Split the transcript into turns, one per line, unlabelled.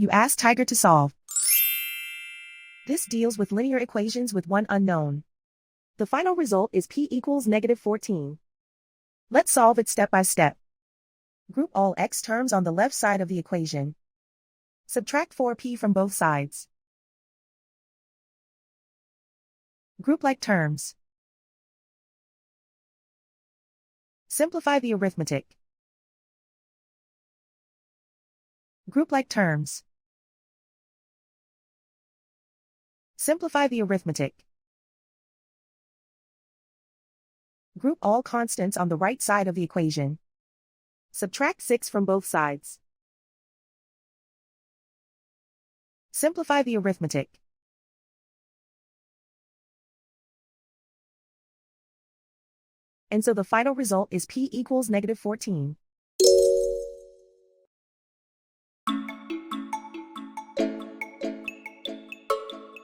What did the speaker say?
You ask Tiger to solve. This deals with linear equations with one unknown. The final result is p equals -14. Let's solve it step by step. Group all x terms on the left side of the equation. Subtract 4p from both sides. Group like terms. Simplify the arithmetic. Group like terms. Simplify the arithmetic. Group all constants on the right side of the equation. Subtract 6 from both sides. Simplify the arithmetic. And so the final result is p equals -14.